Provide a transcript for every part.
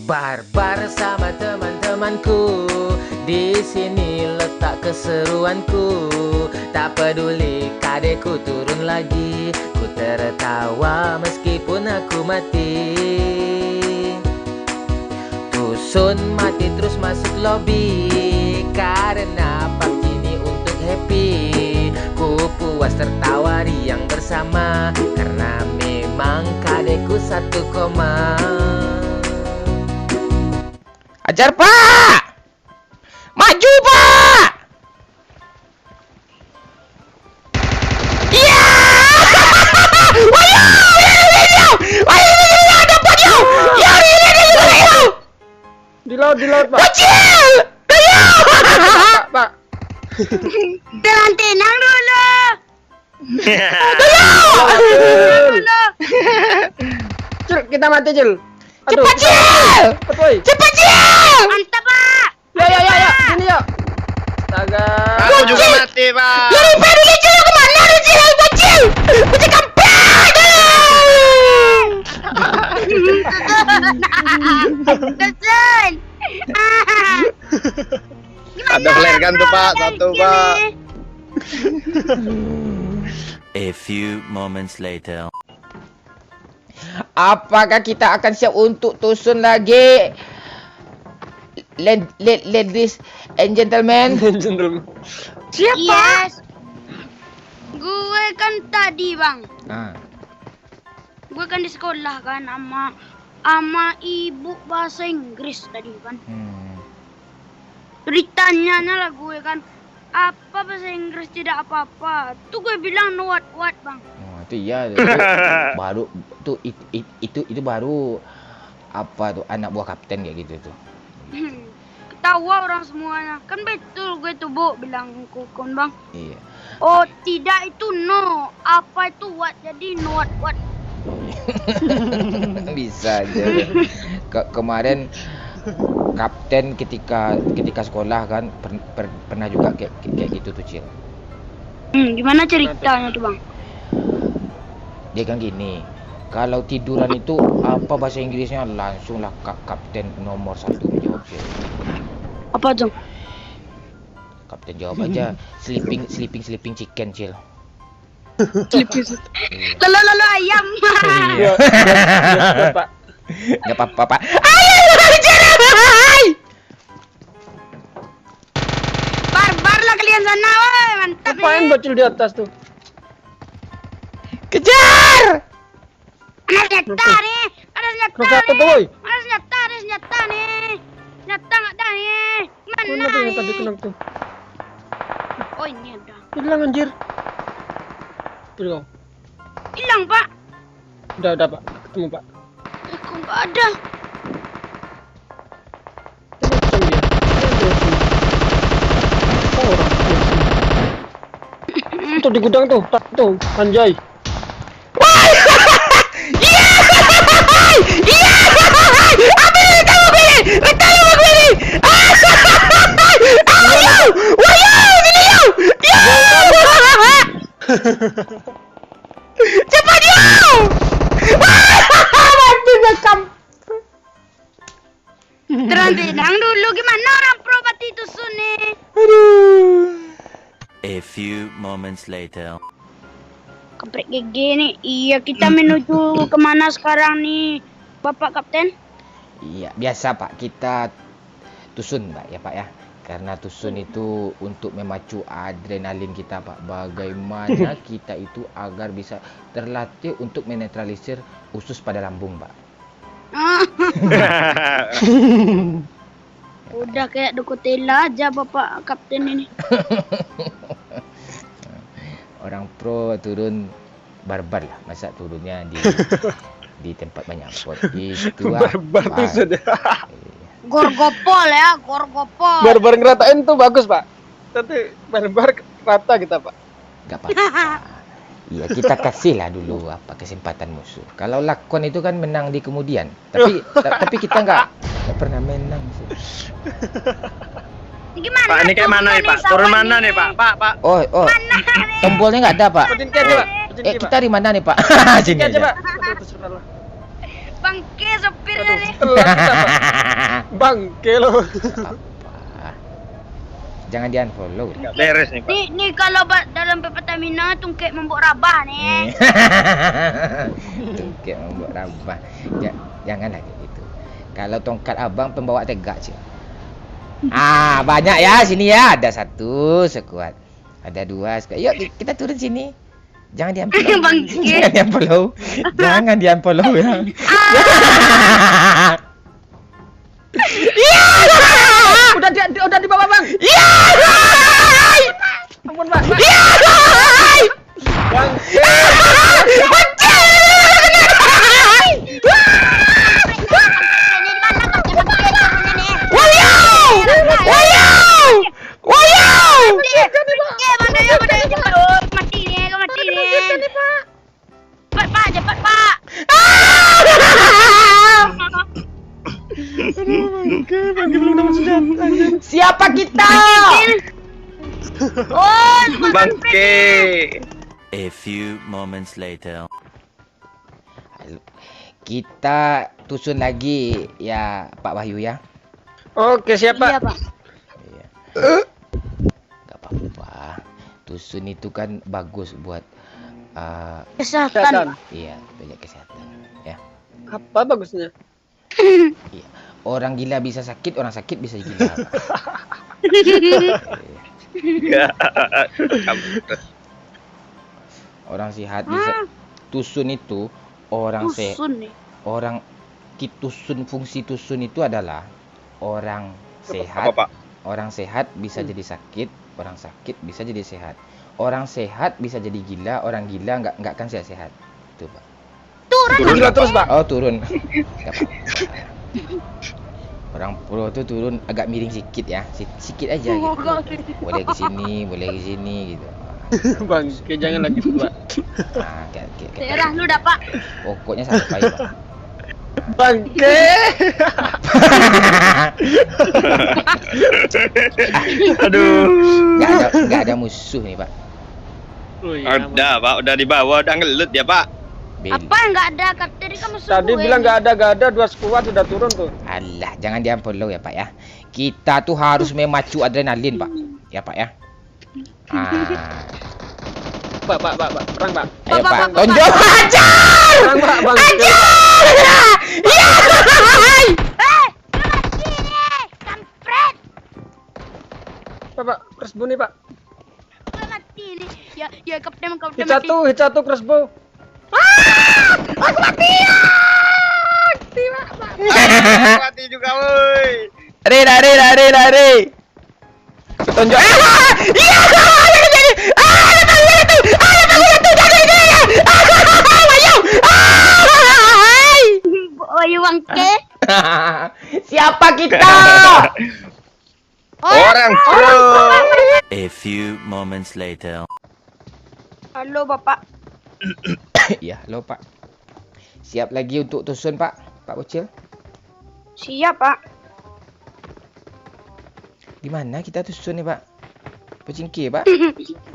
Barbar sama teman-temanku, di sini letak keseruanku. Tak peduli kadeku turun lagi, ku tertawa meskipun aku mati. Tusun mati terus masuk lobby, karena PUBG ini untuk happy. Ku puas tertawa riang bersama, karena memang kadeku 1 koma. Ajar Pak! Maju Pak! Iya! Di laut Pak. Kecil! Pak. Jangan tenang dulu. Cil, kita mati Cil. Cepat Cil! Cepat Cil! Mantap, Pak. Ya. Sini yuk. Astaga. Aku juga mati, Pak. Lari dulu Cil, kemana lu Cil? Ayo Cil! Kucing kampret! Tusun. Ada flare kan tuh, Pak. Satu, Pak. A few moments later. Apakah kita akan siap untuk tusun lagi? Ladies and gentlemen. Siapa? Yes. Gue kan tadi, Bang. Gue kan di sekolah kan sama ibu bahasa Inggris tadi kan. Ditanya lah gue kan, apa bahasa Inggris tidak apa-apa. Tuh gue bilang no what Bang. Itu iya, itu baru tuh itu baru apa tuh anak buah kapten kayak gitu tuh. Ketawa orang semuanya. Kan betul gue tuh Bu bilang kukun Bang. Iya. Oh tidak itu no, apa itu what, jadi no what. Bisa aja. Kemarin kapten ketika sekolah kan pernah juga kayak gitu tuh Cil. Gimana ceritanya tuh Bang? Dia kan gini, kalau tiduran itu apa bahasa Inggrisnya, langsunglah kapten nomor 1 menjawab Cil. Apa tuh? Kapten jawab aja sleeping chicken Cil. Lalu ayam. Iya. Pak. Enggak apa-apa Pak. Ayo Barbar lah kalian sana, woi. Mantap Ngapain nih. bocil di atas tuh? kejar! Ada senjata nih. Ada senjata Kenapa tuh, nih. boy? Ada senjata nih. Senjata nggak ada nih. Mana Mana tuh yang tadi nih? kena tuh? Oh ini ada. Hilang anjir. Tuh kau. Hilang Pak. Udah Pak. Ketemu Pak. Kok nggak ada? Coba kosong dia. Oh, orang. Tuh di gudang tuh. Tuh, anjay. Cepat yo! Mati bekam. Tenang dulu, gimana orang pro bati itu Suni? A few moments later. Kampret GG nih. Iya, kita menuju kemana sekarang nih, Bapak Kapten? Iya, biasa Pak, kita tusun Pak ya Pak ya. Karena tusun itu untuk memacu adrenalin kita Pak. Bagaimana kita itu agar bisa terlatih untuk menetralisir usus pada lambung Pak. Udah kayak Dokotela aja Bapak Kapten ini. Orang pro turun barbar lah, masa turunnya di tempat banyak spot. Itu Barbar tuh sudah. Gorgopol ya, Gorgopol. Barbar ngeratain tuh bagus Pak. Tapi barbar rata kita Pak. Gak apa-apa. Iya, kita kasih lah dulu apa kesempatan musuh. Kalau lakon itu kan menang di kemudian. Tapi kita nggak pernah menang sih. Gimana? Pak, ini kayak mana nih, Pak? Turun mana nih, Pak? Pak. Oh, tombolnya nggak ada Pak. Pencet aja Pak. Kita di mana nih Pak? Sini Pencet aja aja. Pak. Terus Bangke sopirnya nih. Telat kita, Pak. Bangke lo. Apa? Jangan di unfollow. Nggak beres nih, Pak. Nih kalau dalam Pertamina tungkek membuat rabah nih. Tongkat membuat rabah. Janganlah kayak gitu. Kalau tongkat abang pembawa tegak sih. Banyak ya sini ya. Ada 1 sekuat. Ada 2 sekuat. Yuk kita turun sini. Jangan di unfollow. Jangan di unfollow. Jangan di unfollow ya. Udah di bawah, Bang. Ya. Ampun, Pak. Ya. Bang. Cepat, Pak. Bangke belum dapat senjata. Siapa kita? Oh, Bangke. A few moments later. Kita tusun lagi ya Pak Wahyu ya. Oke, siap, Pak. Iya, Pak. Iya. Gak apa-apa. Tusun itu kan bagus buat Kesehatan. iya, banyak kesehatan ya. Apa bagusnya? Iya. Orang gila bisa sakit, orang sakit bisa gila. Pak. Orang sehat bisa. Tusun itu orang sehat. Tusun nih. Orang tusun, fungsi tusun itu adalah orang sehat. Apa, Pak? Orang sehat bisa jadi sakit, orang sakit bisa jadi sehat. Orang sehat bisa jadi gila, orang gila nggak akan sehat-sehat. Itu, Pak. Turun terus, Pak. Oh, turun. Nggak apa-apa. Orang pro tuh turun agak miring sedikit ya. Sikit aja gitu. Boleh ke sini, boleh ke sini gitu. Bangke jangan lagi, Pak. Daerah lu dah, Pak. Pokoknya sampai, Pak. Bangke. Aduh. Nggak ada musuh nih, Pak. Oh, iya, Ada, Pak. Udah di bawah, udah ngelut ya, Pak. Apa nggak ada? Tadi kamu Tadi bilang nggak ada 2 skuad sudah turun tuh. Alah, jangan di unfollow ya, Pak ya. Kita tuh harus memacu adrenalin, Pak. Ya, Pak ya. Pak, perang, Pak. Ayo, Pak, Pak. Pak, Tonjok aja. Perang, Pak, Bangke. Ya. Kampret. Pak, crossbow nih, Pak. Udah mati nih. Ya kapten Hit satu crossbow. Mati juga, woi. Lari. Tonjok. Iya. Ayo Bangke. Siapa kita? Orang pro. A few moments later. Halo Bapak. Ya, halo Pak. Siap lagi untuk tusun, Pak? Pak Bocil? Siap, Pak. Di mana kita tusun nih, Pak? Pecingki, Pak?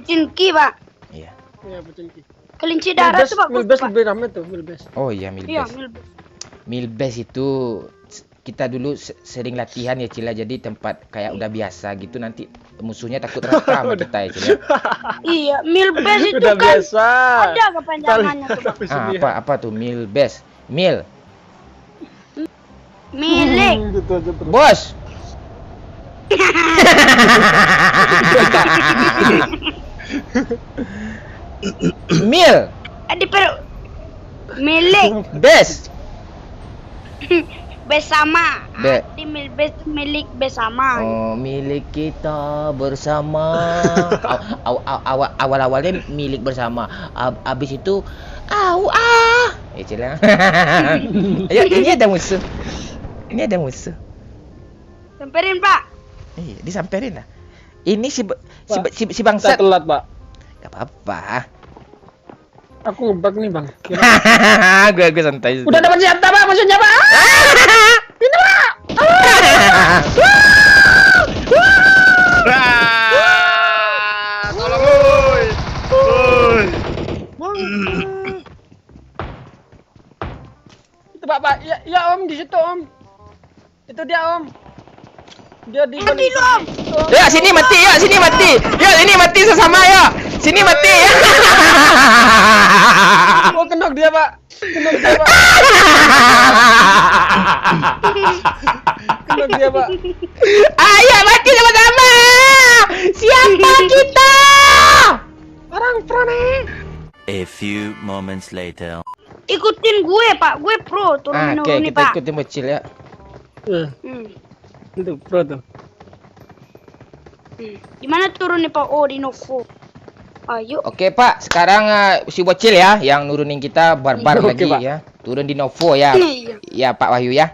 Pecingki, Pak. Iya. Iya, Pecingki. Kelinci darat tuh bagus, Milbes Pak. lebih ramai tuh, Milbes. Oh iya, Iya, Milbes. Milbes. Milbes itu kita dulu sering latihan ya, Cila. Jadi tempat kayak udah biasa gitu, nanti musuhnya takut rata sama kita ya, Cila. Iya, Milbes itu Udah kan biasa. ada kepanjangannya tuh, Pak. Apa tuh Milbes? Mil. Milik. Gitu aja terus. Bos. Mil. Di milik Bes. bersama. Be- Di Milbes milik bersama. Oh, milik kita bersama. Awal-awalnya milik bersama. Abis itu, Cila. Ayo, ini ada musuh. Ini ada musuh. Samperin, Pak. Iya, disamperin lah. Ini si Saya bangsat. telat, Pak. Gak apa-apa. Aku ngebug nih, Bang. Gue santai. Udah dapat senjata, Pak, maksudnya, Pak. Ini, Pak. Tolong, woi. Woi. Itu, Pak, ada Om di situ Om. Itu dia Om. Dia di Mati lu, Om. Ya sini mati ya, sini mati. Ya ini mati sesama ya. Sini mati. Oh kenok dia Pak. Kenok dia Pak. Kenok dia Pak. Ayo mati sama-sama. Siapa kita? Orang pro nih. A few moments later. Ikutin gue Pak, gue pro turunin Oke, nih kita Pak. ikutin bocil ya. Itu pro tuh. Gimana turun nih Pak? Oh di Novo. Ayo. Oke Pak, sekarang si bocil ya yang nurunin kita barbar Oke, lagi Pak. ya. Turun di Novo ya. Iya. Ya Pak Wahyu ya.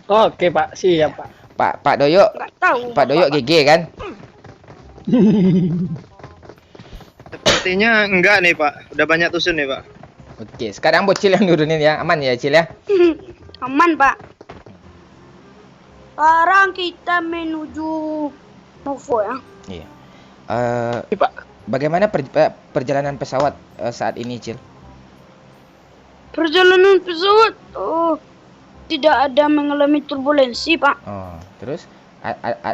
Oke Pak, siap Pak. Pak Doyo. Nggak tahu. Pak Doyo GG kan? Sepertinya enggak nih Pak. Udah banyak tusun nih Pak. Oke, sekarang bocil yang nurunin ya. Aman ya, Cil ya? Aman Pak. Sekarang kita menuju Novo ya. Iya. Pak. Bagaimana perjalanan pesawat saat ini, Cil? Perjalanan pesawat, oh, tidak ada mengalami turbulensi Pak. Oh, terus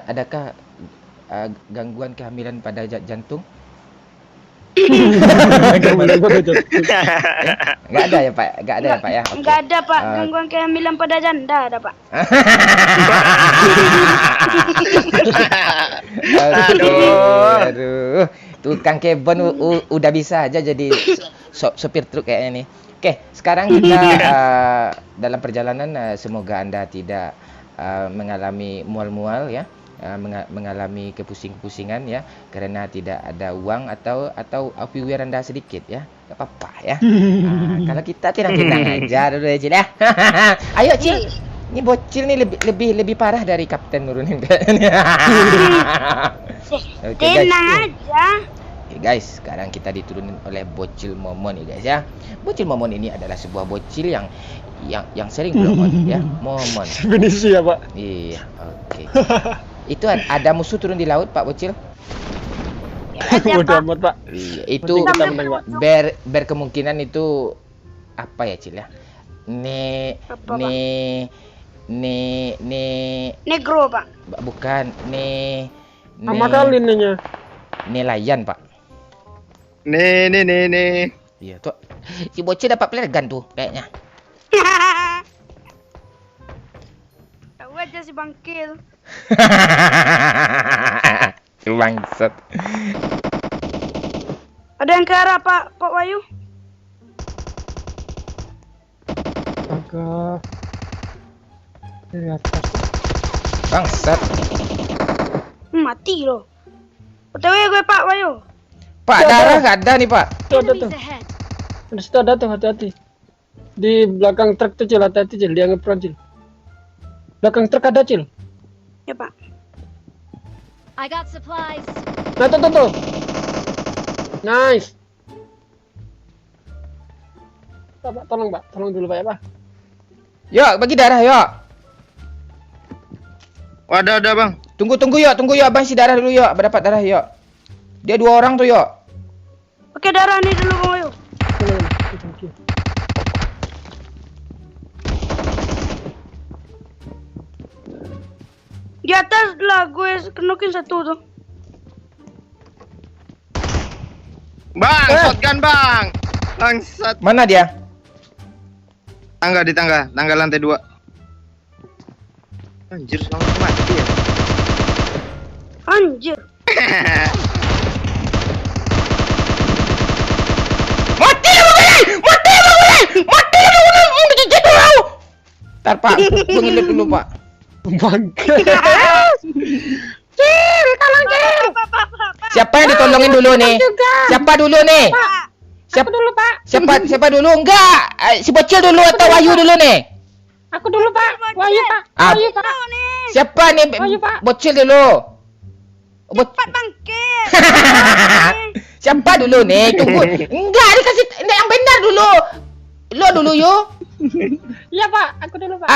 adakah gangguan kehamilan pada jantung? Nggak ada ya Pak, nggak ada ya Pak ya. Oke. Nggak ada Pak, gangguan kehamilan pada janda ada Pak. Aduh, tukang kebon udah bisa aja jadi sopir truk kayaknya nih. Oke, sekarang kita dalam perjalanan semoga Anda tidak mengalami mual-mual ya. Mengalami kepusing-kepusingan ya karena tidak ada uang atau viewer Anda sedikit ya. Enggak apa-apa ya. Kalau kita tenang-tenang aja dulu ya Cil ya. Ayo Cil. Ini bocil nih lebih parah dari kapten nurunin kayaknya. Oke, guys. Tenang aja. Oke guys, sekarang kita diturunin oleh bocil Momon ya guys ya. Bocil Momon ini adalah sebuah bocil yang sering blomon ya. Momon. Definisi ya Pak. Iya, oke. Itu ada musuh turun di laut, Pak Bocil? Ada Bodoh Pak. amat Pak. Iya, itu Penting kita menang Pak. berkemungkinan itu apa ya, Cil ya? Apa, Pak? Negro Pak. Bukan, Sama kali nanya. nelayan, Pak. Nih. Iya, tuh. Si Bocil dapat flare gun tuh kayaknya. Tahu aja si bangkil. Bangsat. Ada yang ke arah Pak Wahyu? Agak dari atas. Bangsat. Mati loh. OTW gue Pak Wahyu. Pak, darah nggak ada nih, Pak. Tuh ada tuh. Di situ ada tuh, hati-hati. Di belakang truk tuh Cil, hati-hati Cil, dia ngepron Cil. Belakang truk ada Cil. Ya Pak. I got supplies. Nah tuh. Nice. Pak, tolong Pak, tolong dulu Pak ya Pak. Yuk, bagi darah yuk. Wadah ada Bang. Tunggu yuk, Abang si darah dulu yuk. Dapat darah yuk. Dia 2 orang tuh yuk. Oke darah nih dulu Bang Wahyu. Thank you. Di atas lah gue kenokin satu tuh. Bang, shotgun Bang. Bangsat. Mana dia? Di tangga lantai 2. Anjir, langsung mati ya. Anjir. Mati lu digigit dulu. Ntar Pak, gue ngilit dulu Pak. Bangke. Cil, tolong Cil. Siapa yang ditolongin dulu nih? Siapa dulu nih? Siapa dulu Pak. Siapa dulu? Enggak, si Bocil dulu atau Wahyu dulu nih? Aku dulu Pak. Wahyu Pak. Ah, Wahyu Pak. siapa nih? Wahyu, Pak. Bocil dulu. Cepat bangkit. Siapa dulu nih? Tunggu. Enggak, dikasih yang benar dulu. Lo dulu yuk. Iya Pak, aku dulu Pak.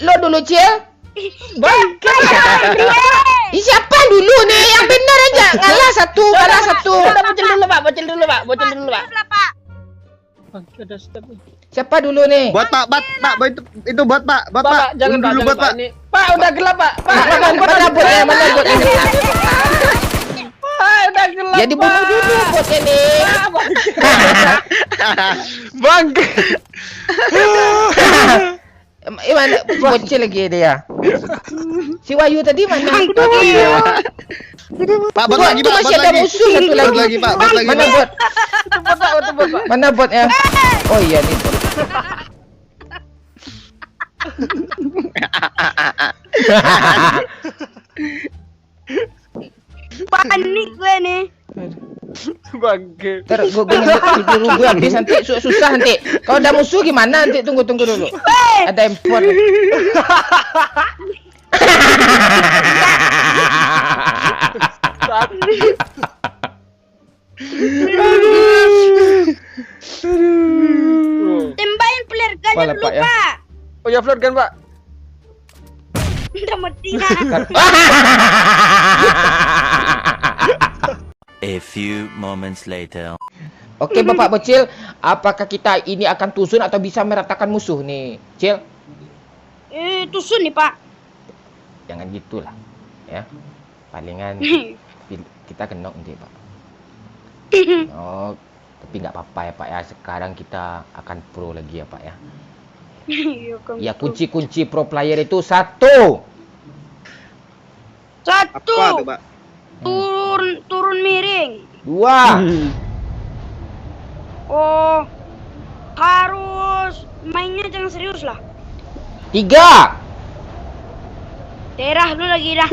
Lo dulu Cil. Bangkit. Siapa dulu nih? Yang benar aja. Kalah satu. Bocil dulu Pak. Bocil dulu Pak. Pak. Bangke ada step nih. Siapa dulu nih? Buat Pak, itu buat Pak, Pak, jangan Dulu Pak, buat Pak. Ini. Pak, udah gelap Pak. Pak, Mana botnya? Mana bot ini? Pak, udah gelap. Ya dibunuh dulu botnya nih. Bangke. Mana bocil lagi dia? Si Wahyu tadi mana? Pak, bot Bot lagi tu Pak, masih bot ada lagi. musuh satu Bot lagi. lagi Pak, bot lagi Mana Pak. bot? Itu bot Pak. Mana botnya? Oh iya nih. Bot. Panik gue nih. Bangke. Ntar gue habis nanti susah nanti. Kalau ada musuh gimana nanti tunggu dulu. Ada import. Tembakin player ganya Kepala, dulu Pak, ya. Pak. Oh ya float kan Pak? Udah mati ya. A few moments later. Oke Bapak Bocil, apakah kita ini akan tusun atau bisa meratakan musuh nih, Cil? Tusun nih Pak. Jangan gitulah, ya. Palingan kita kenok nanti Pak. Oh, tapi nggak apa-apa ya Pak ya. Sekarang kita akan pro lagi ya Pak ya. Ya kunci-kunci pro player itu satu. Satu. Apa tuh Pak? Turun miring. Dua. Oh, harus mainnya jangan serius lah. Tiga. Terah dulu lagi dah.